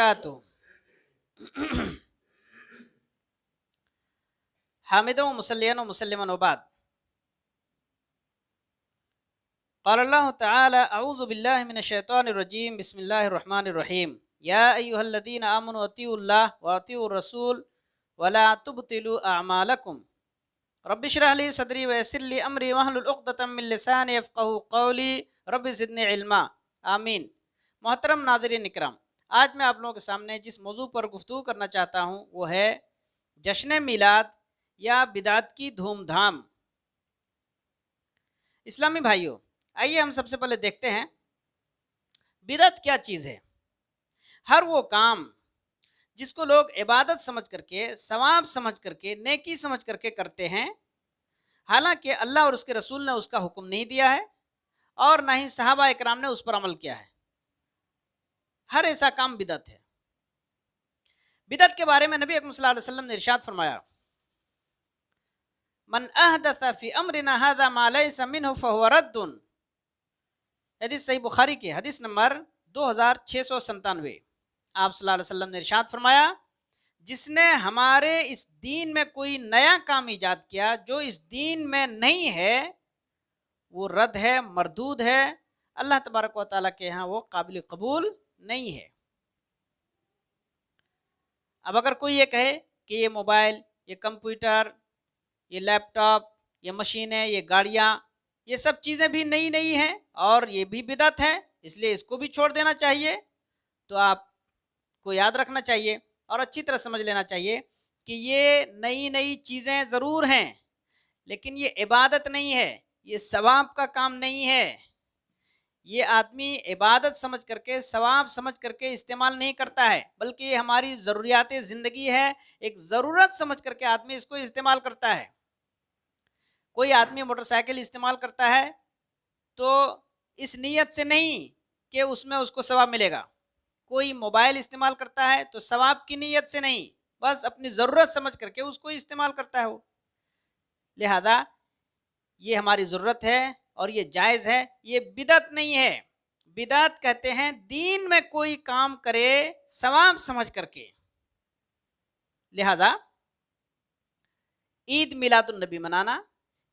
तो हामिदों मुसल्लियन व मुसल्लिमन बाद क़ाल अल्लाहु तआला अऊज़ु बिल्लाहि मिनश शैतानिर रजीम बिस्मिल्लाहिर रहमानिर रहीम या अय्युहल्लज़ीना आमनु अतीउल्लाह व अतीउर रसूल व ला तुब्तिलू अअमालकुम रब्बि इश्रह ली सदरी व यस्सिर ली अमरी वहलुल उक़दतम मिन लिसानी यफ़क़हू क़ौली रब्बि ज़िदनी इल्मा आमीन। मोहतरम नाज़रीन इकराम, आज मैं आप लोगों के सामने जिस मौजू पर गुफ्तगू करना चाहता हूँ वो है जश्न मिलाद या बिदात की धूमधाम। इस्लामी भाइयों, आइए हम सबसे पहले देखते हैं बिदअत क्या चीज़ है। हर वो काम जिसको लोग इबादत समझ करके, सवाब समझ करके, नेकी समझ करके करते हैं, हालांकि अल्लाह और उसके रसूल ने उसका हुक्म नहीं दिया है और ना ही सहाबा इकराम ने उस पर अमल किया है, हर ऐसा काम बिदअत है। बिदअत के बारे में नबी अकरम सल्लल्लाहु अलैहि वसल्लम ने इरशाद फरमाया, मन अहदथ फी अमरिना हादा मा लैसा मिन्हु फहुव रद्दुन। हदीस सही बुखारी की हदीस नंबर 2697। आप सल्लल्लाहु अलैहि वसल्लम ने इरशाद फरमाया, जिसने हमारे इस दीन में कोई नया काम ईजाद किया जो इस दीन में नहीं है, वो रद्द है, मरदूद है, अल्लाह तबारक व तआला के यहाँ वो काबिल कबूल नहीं है। अब अगर कोई ये कहे कि ये मोबाइल, ये कंप्यूटर, ये लैपटॉप, ये मशीनें, ये गाड़ियाँ, ये सब चीज़ें भी नई नई हैं और ये भी बिदअत है, इसलिए इसको भी छोड़ देना चाहिए, तो आपको याद रखना चाहिए और अच्छी तरह समझ लेना चाहिए कि ये नई नई चीज़ें ज़रूर हैं, लेकिन ये इबादत नहीं है, ये सवाब का काम नहीं है। ये आदमी इबादत समझ करके, सवाब समझ करके इस्तेमाल नहीं करता है, बल्कि ये हमारी ज़रूरियात ज़िंदगी है, एक ज़रूरत समझ करके आदमी इसको इस्तेमाल करता है। कोई आदमी मोटरसाइकिल इस्तेमाल करता है तो इस नीयत से नहीं कि उसमें उसको सवाब मिलेगा। कोई मोबाइल इस्तेमाल करता है तो सवाब की नीयत से नहीं, बस अपनी ज़रूरत समझ करके उसको इस्तेमाल करता है वो। लिहाजा ये हमारी ज़रूरत है और ये जायज़ है, ये बिदअत नहीं है। बिदअत कहते हैं दीन में कोई काम करे सवाब समझ करके। लिहाजा ईद मिलादुन नबी मनाना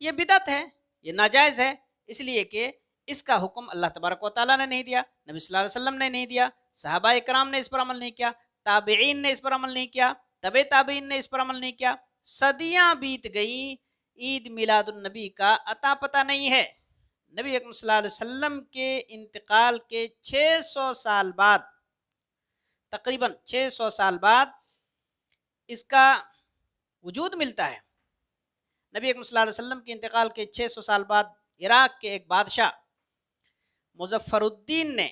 ये बिदअत है, ये नाजायज़ है, इसलिए कि इसका हुक्म अल्लाह तबारक व तआला ने नहीं दिया, नबी सल्लल्लाहु अलैहि वसल्लम ने नहीं दिया, सहाबा इकराम ने इस पर अमल नहीं किया, ताबईन ने इस पर अमल नहीं किया, तबे ताबईन ने इस पर अमल नहीं किया। सदियाँ बीत गई, ईद मिलादुन नबी का अता पता नहीं है। नबी अकरम सल्लल्लाहु अलैहि वसल्लम के इंतकाल के 600 साल बाद, तकरीबन 600 साल बाद इसका वजूद मिलता है। नबी अकरम सल्लल्लाहु अलैहि वसल्लम के इंतकाल के 600 साल बाद इराक के एक बादशाह मुज़फ़्फ़रुद्दीन ने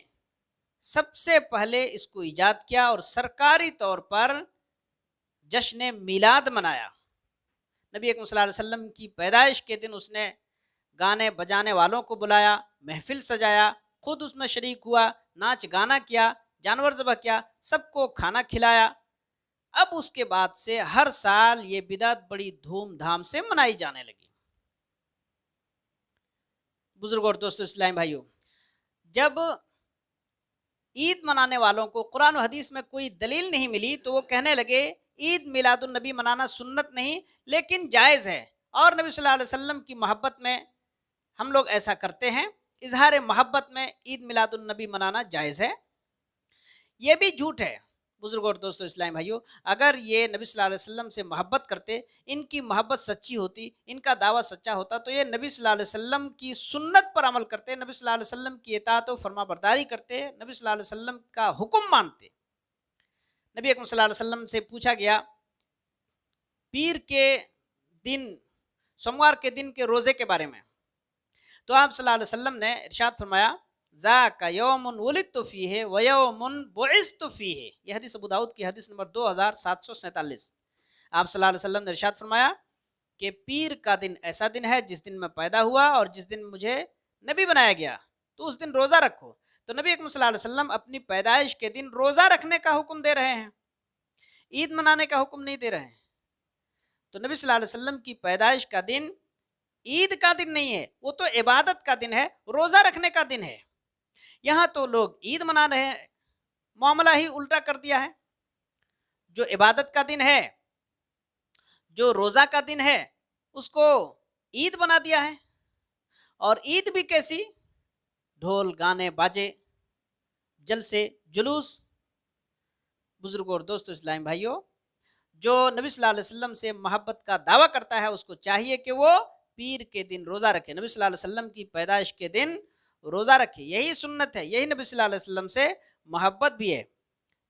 सबसे पहले इसको ईजाद किया और सरकारी तौर पर जश्न मिलाद मनाया। नबी अकरम सल्लल्लाहु अलैहि वसल्लम की पैदाइश के दिन उसने गाने बजाने वालों को बुलाया, महफिल सजाया, खुद उसमें शरीक हुआ, नाच गाना किया, जानवर ज़बह किया, सबको खाना खिलाया। अब उसके बाद से हर साल ये बिदअत बड़ी धूमधाम से मनाई जाने लगी। बुजुर्गों और दोस्तों इस्लामी भाइयों, जब ईद मनाने वालों को कुरान और हदीस में कोई दलील नहीं मिली तो वो कहने लगे ईद मिलादुन नबी मनाना सुन्नत नहीं लेकिन जायज़ है और नबी सल्लल्लाहु अलैहि वसल्लम की मोहब्बत में हम लोग ऐसा करते हैं, इजहार मोहब्बत में ईद मिलादुन नबी मनाना जायज़ है। ये भी झूठ है। बुजुर्गों और दोस्तों इस्लामी भाइयों, अगर ये नबी सल्लल्लाहु अलैहि वसल्लम से मोहब्बत करते, इनकी मोहब्बत सच्ची होती, इनका दावा सच्चा होता, तो ये नबी सल्लल्लाहु अलैहि वसल्लम की सुन्नत पर अमल करते, नबी सल्लल्लाहु अलैहि वसल्लम की इताअत और फरमाबरदारी करते, नबी सल्लल्लाहु अलैहि वसल्लम का हुक्म मानते। नबी अकरम सल्लल्लाहु अलैहि वसल्लम से पूछा गया पीर के दिन, सोमवार के दिन के रोज़े के बारे में, तो आप सल्लल्लाहु अलैहि वसल्लम ने इरशाद फरमाया, ज़ाका यौमुन वुलिदतु फ़ीहि व यौमुन बुइस्तु फ़ीहि। यह हदीस अबू दाऊद की हदीस नंबर 2747। आप सल्लल्लाहु अलैहि वसल्लम ने इरशाद फरमाया कि पीर का दिन ऐसा दिन है जिस दिन मैं पैदा हुआ और जिस दिन मुझे नबी बनाया गया, तो उस दिन रोज़ा रखो। तो नबी अकरम सल्लल्लाहु अलैहि वसल्लम अपनी पैदाइश के दिन रोज़ा रखने का हुक्म दे रहे हैं, ईद मनाने का हुक्म नहीं दे रहे हैं। तो नबी सल्लल्लाहु अलैहि वसल्लम की पैदाइश का दिन ईद का दिन नहीं है, वो तो इबादत का दिन है, रोज़ा रखने का दिन है। यहाँ तो लोग ईद मना रहे हैं, मामला ही उल्टा कर दिया है। जो इबादत का दिन है, जो रोज़ा का दिन है, उसको ईद बना दिया है। और ईद भी कैसी? ढोल गाने बाजे, जलसे जुलूस। बुजुर्गों और दोस्तों इस्लामी भाइयों, जो नबी सल्लल्लाहु अलैहि वसल्लम से मोहब्बत का दावा करता है उसको चाहिए कि वो पीर के दिन रोज़ा रखे, नबी सल्लल्लाहु अलैहि वसल्लम की पैदाइश के दिन रोज़ा रखे। यही सुन्नत है, यही नबी सल्लल्लाहु अलैहि वसल्लम से मोहब्बत भी है।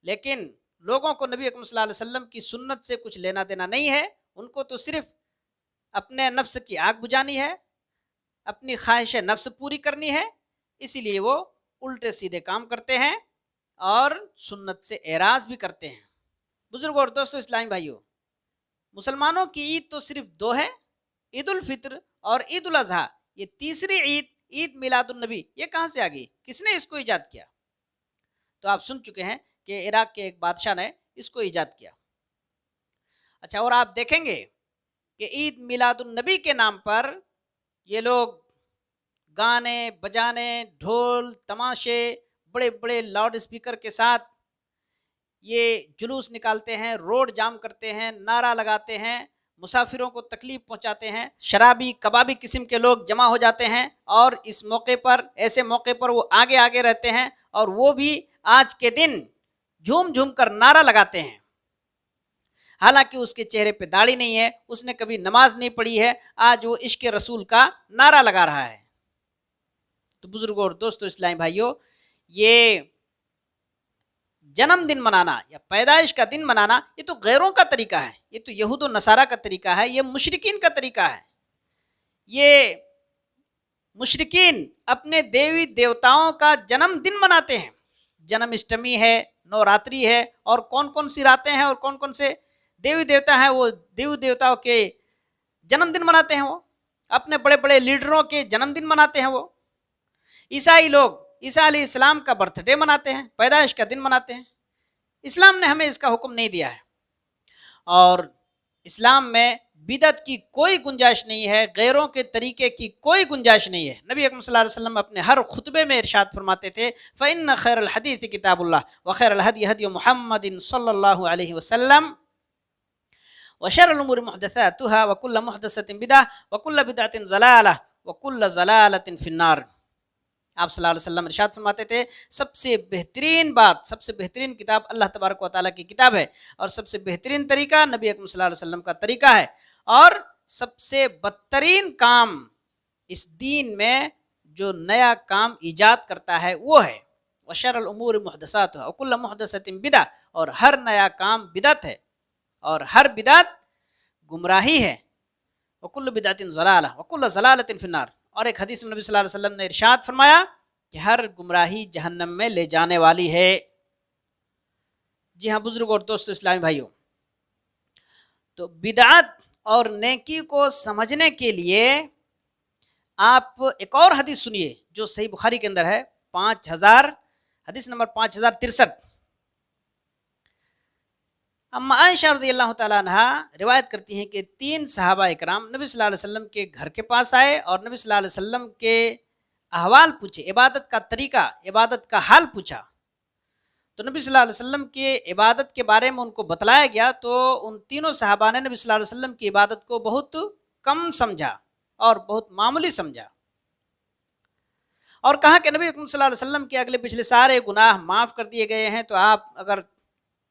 लेकिन लोगों को नबी अकरम सल्लल्लाहु अलैहि वसल्लम की सुन्नत से कुछ लेना देना नहीं है। उनको तो सिर्फ अपने नफ्स की आग बुझानी है, अपनी ख्वाहिश नफ्स पूरी करनी है, इसीलिए वो उल्टे सीधे काम करते हैं और सुन्नत से एराज भी करते हैं। बुजुर्गों और दोस्तों इस्लामी भाइयों, मुसलमानों की ईद तो सिर्फ दो है, ईद उल फित्र और ईद उल अजहा। ये तीसरी ईद, ईद मिलादुन नबी, ये कहाँ से आ गई? किसने इसको ईजाद किया? तो आप सुन चुके हैं कि इराक के एक बादशाह ने इसको ईजाद किया। अच्छा, और आप देखेंगे कि ईद मिलादुन नबी के नाम पर ये लोग गाने बजाने, ढोल तमाशे, बड़े बड़े लाउड स्पीकर के साथ ये जुलूस निकालते हैं, रोड जाम करते हैं, नारा लगाते हैं, मुसाफिरों को तकलीफ पहुंचाते हैं। शराबी कबाबी किस्म के लोग जमा हो जाते हैं और इस मौके पर, ऐसे मौके पर वो आगे आगे रहते हैं और वो भी आज के दिन झूम झूम कर नारा लगाते हैं। हालांकि उसके चेहरे पे दाढ़ी नहीं है, उसने कभी नमाज नहीं पढ़ी है, आज वो इश्क रसूल का नारा लगा रहा है। तो बुजुर्गों और दोस्तों इस्लामी भाइयों, ये जन्मदिन मनाना या पैदाइश का दिन मनाना ये तो गैरों का तरीका है, ये तो यहूद और नसारा का तरीका है, ये मुशरिकीन का तरीका है। ये मुशरिकीन अपने देवी देवताओं का जन्मदिन मनाते हैं। जन्माष्टमी है, नवरात्रि है, और कौन कौन सी रातें हैं और कौन कौन से देवी देवता हैं, वो देवी देवताओं के जन्मदिन मनाते हैं। वो अपने बड़े बड़े लीडरों के जन्मदिन मनाते हैं। वो ईसाई लोग ईसा अलैहिस्सलाम का बर्थडे मनाते हैं, पैदाइश का दिन मनाते हैं। इस्लाम ने हमें इसका हुक्म नहीं दिया है और इस्लाम में बिदअत की कोई गुंजाइश नहीं है, गैरों के तरीके की कोई गुंजाइश नहीं है। नबी अकरम सल्लल्लाहु अलैहि वसल्लम अपने हर खुतबे में इरशाद फरमाते थे, फ़इन्न खैरल हदीस किताबुल्लाह व खैरल हदी हदी मुहम्मदिन सल्लल्लाहु अलैहि वसल्लम व शर्रुल उमूरि मुहदसातुहा व कुल्लु मुहदसतिन बिदअह व कुल्लु बिदअतिन ज़लालह व कुल्लु ज़लालतिन फिन्नार। आप सल्लल्लाहु अलैहि वसल्लम इरशाद फरमाते थे, सबसे बेहतरीन बात, सबसे बेहतरीन किताब अल्लाह तबारक व तआला की किताब है, और सबसे बेहतरीन तरीका नबी अकरम सल्लल्लाहु अलैहि वसल्लम का तरीका है, और सबसे बदतरीन काम इस दीन में जो नया काम ईजाद करता है वो है वशरल उमूर मुहदसातुहा व कुल्लु मुहदसतिन बिदअह, और हर नया काम बिदअत है और हर बिदअत गुमराही है। व कुल्लु बिदअतिन ज़लालह व कुल्लु ज़लालतिन फिन्नार। और एक हदीस में नबी सल्लल्लाहु अलैहि वसल्लम ने इरशाद फरमाया कि हर गुमराही जहन्नम में ले जाने वाली है। जी हाँ बुजुर्गों और दोस्तों इस्लामी भाइयों, तो बिदअत और नेकी को समझने के लिए आप एक और हदीस सुनिए जो सही बुखारी के अंदर है, 5000 हदीस नंबर 5063। अम्मा आयशा रज़ियल्लाहु ताला अन्हा रिवायत करती हैं कि 3 सहाबा इकराम नबी सल्लल्लाहु अलैहि वसल्लम के घर के पास आए और नबी सल्लल्लाहु अलैहि वसल्लम के अहवाल पूछे, इबादत का तरीका, इबादत का हाल पूछा। तो नबी सल्लल्लाहु अलैहि वसल्लम के इबादत के बारे में उनको बतलाया गया, तो उन तीनों सहाबा ने नबी सल्लल्लाहु अलैहि वसल्लम की इबादत को बहुत कम समझा और बहुत मामूली समझा और कहा कि नबी सल्लल्लाहु अलैहि वसल्लम के अगले पिछले सारे गुनाह माफ़ कर दिए गए हैं, तो आप अगर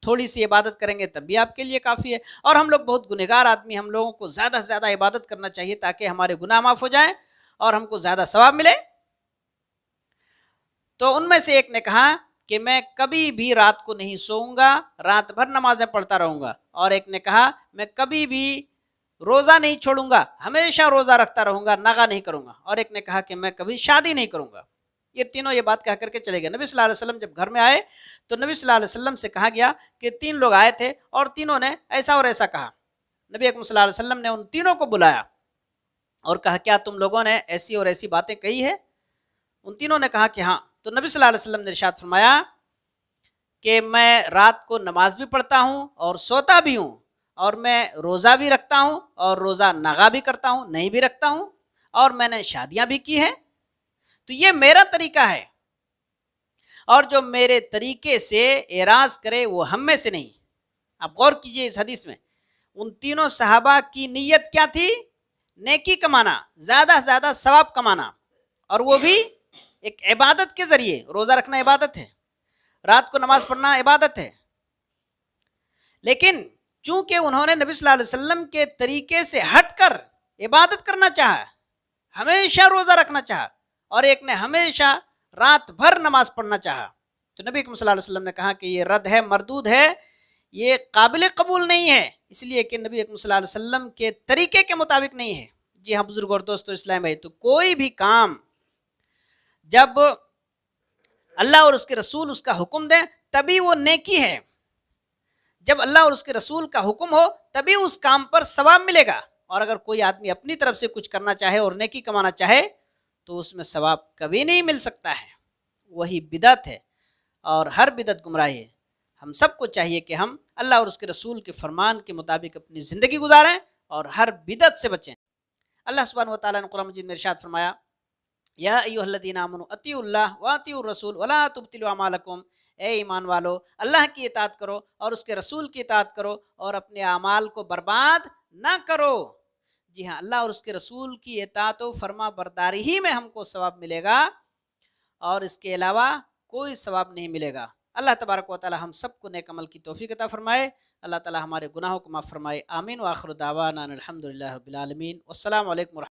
थोड़ी सी इबादत करेंगे तब भी आपके लिए काफ़ी है। और हम लोग बहुत गुनहगार आदमी, हम लोगों को ज़्यादा से ज़्यादा इबादत करना चाहिए ताकि हमारे गुनाह माफ़ हो जाएं और हमको ज़्यादा सवाब मिले। तो उनमें से एक ने कहा कि मैं कभी भी रात को नहीं सोऊंगा, रात भर नमाजें पढ़ता रहूंगा। और एक ने कहा मैं कभी भी रोज़ा नहीं छोड़ूंगा, हमेशा रोज़ा रखता रहूंगा, नागा नहीं करूंगा। और एक ने कहा कि मैं कभी शादी नहीं करूंगा। ये तीनों ये बात कह करके चले गए। नबी सल्लल्लाहु अलैहि वसल्लम जब घर में आए तो नबी सल्लल्लाहु अलैहि वसल्लम से कहा गया कि 3 लोग आए थे और तीनों ने ऐसा और ऐसा कहा। नबी अकरम सल्लल्लाहु अलैहि वसल्लम ने उन तीनों को बुलाया और कहा क्या तुम लोगों ने ऐसी और ऐसी बातें कही है? उन तीनों ने कहा कि हाँ। तो नबी सल्लल्लाहु अलैहि वसल्लम ने इरशाद फरमाया कि मैं रात को नमाज भी पढ़ता हूँ और सोता भी हूँ, और मैं रोज़ा भी रखता हूँ और रोज़ा नागा भी करता हूँ, नहीं भी रखता हूँ, और मैंने शादियाँ भी की हैं। तो ये मेरा तरीका है। اور جو میرے طریقے سے اعراض کرے وہ ہم میں سے نہیں۔ آپ غور کیجئے اس حدیث میں، ان تینوں صحابہ کی نیت کیا تھی؟ نیکی کمانا، زیادہ سے زیادہ ثواب کمانا، اور وہ بھی ایک عبادت کے ذریعے۔ روزہ رکھنا عبادت ہے، رات کو نماز پڑھنا عبادت ہے، لیکن چونکہ انہوں نے نبی صلی اللہ علیہ وسلم کے طریقے سے ہٹ کر عبادت کرنا چاہا، ہمیشہ روزہ رکھنا چاہا، اور ایک نے ہمیشہ رات بھر نماز پڑھنا چاہا، تو نبی صلی اللہ علیہ وسلم نے کہا کہ یہ رد ہے، مردود ہے، یہ قابل قبول نہیں ہے، اس لیے کہ نبی صلی اللہ علیہ وسلم کے طریقے کے مطابق نہیں ہے۔ جی ہاں بزرگ اور دوستو اسلام ہے، تو کوئی بھی کام جب اللہ اور اس کے رسول اس کا حکم دیں تبھی وہ نیکی ہے، جب اللہ اور اس کے رسول کا حکم ہو تبھی اس کام پر ثواب ملے گا، اور اگر کوئی آدمی اپنی طرف سے کچھ کرنا چاہے اور نیکی کمانا چاہے تو اس میں ثواب کبھی نہیں مل سکتا ہے، وہی بدعت ہے، اور ہر بدعت گمراہی ہے۔ ہم سب کو چاہیے کہ ہم اللہ اور اس کے رسول کے فرمان کے مطابق اپنی زندگی گزاریں اور ہر بدعت سے بچیں۔ اللہ سبحانہ و تعالیٰ نے قرآن مجید میں ارشاد فرمایا، یا ایھا الذین آمنوا اطیعوا اللہ واطیعوا الرسول ولا تبطلوا اعمالکم، اے ایمان والو اللہ کی اطاعت کرو اور اس کے رسول کی اطاعت کرو اور اپنے اعمال کو برباد نہ کرو۔ جی ہاں، اللہ اور اس کے رسول کی اطاعت و فرما برداری ہی میں ہم کو ثواب ملے گا، اور اس کے علاوہ کوئی ثواب نہیں ملے گا۔ اللہ تبارک و تعالی ہم سب کو نیک عمل کی توفیق عطا فرمائے، اللہ تعالی ہمارے گناہوں کو معاف فرمائے، آمین۔ وآخر دعوانا ان الحمدللہ رب العالمین، والسلام علیکم ورحمۃ اللہ۔